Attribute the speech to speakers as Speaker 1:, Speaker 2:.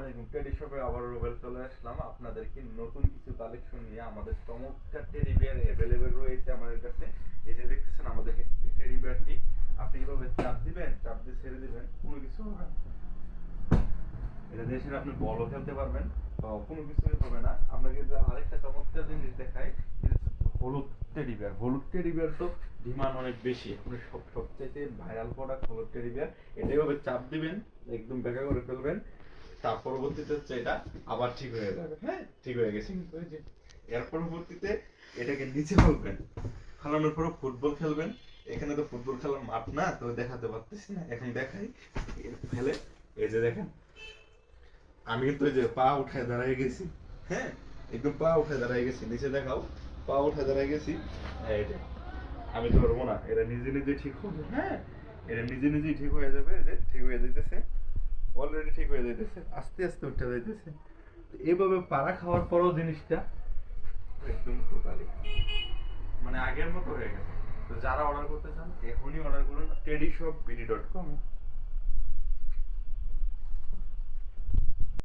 Speaker 1: আলাইকুম, টেডি শপে আবার রুবেল চলে আসলাম আপনাদেরকে নতুন কিছু কালেকশন নিয়ে। আমাদের চমৎকার টেডি বিয়ার অ্যাভেলেবেল রয়েছে আমাদের কাছে। এই যে দেখতেছেন আমাদের টেডি বিয়ারটি, আপনি কিভাবে চাপ দিবেন, চাপ দিয়ে ছেড়ে দিবেন, কোনো কিছু হবে না। এটা দিয়ে সেটা আপনি বলও খেলতে পারবেন, কোনো কিছুই হবে না। আপনাকে আরেকটা চমৎকার জিনিস দেখাই, হলুদ টেডি বিয়ার। হলুদ টেডি বিয়ার তো ডিমান্ড অনেক বেশি, আপনি সবচাইতে ভাইরাল প্রোডাক্ট হলুদ টেডি বিয়ার। এটা এভাবে চাপ দিবেন, একদম বেঁকা করে ফেলবেন, তার পরবর্তীতে হচ্ছে এটা আবার ঠিক হয়ে যাবে। হ্যাঁ, ঠিক হয়ে গেছে। কিন্তু এই যে এর পরবর্তীতে এটাকে নিচে ফেলবেন, ফেলানোর পর ফুটবল খেলবেন। এখানে তো ফুটবল খেলার মাঠ না, তো দেখাতে পারতেছি না, এখন দেখাই। ফেলে এই যে দেখেন, আমি কিন্তু এই যে পা উঠায় দাঁড়ায় গেছি। হ্যাঁ, একদম পা উঠায় দাঁড়ায় গেছি। নিচে দেখাও, পা উঠায় দাঁড়ায় গেছি। এই যে আমি ধরবো না, এটা নিজে নিজে ঠিক হবে। হ্যাঁ, এটা নিজে নিজেই ঠিক হয়ে যাবে। যে ঠিক হয়ে যাইতেছে, অলরেডি ঠিক হয়ে যাইতেছে, আস্তে আস্তে উঠে যাইতেছে। এইভাবে পাড়া খাওয়ার পরেও জিনিসটা একদম টোটালি মানে আগের মতো হয়ে গেছে। তো যারা অর্ডার করতে চান এখনই অর্ডার করুন টেডিশপবিডি.com।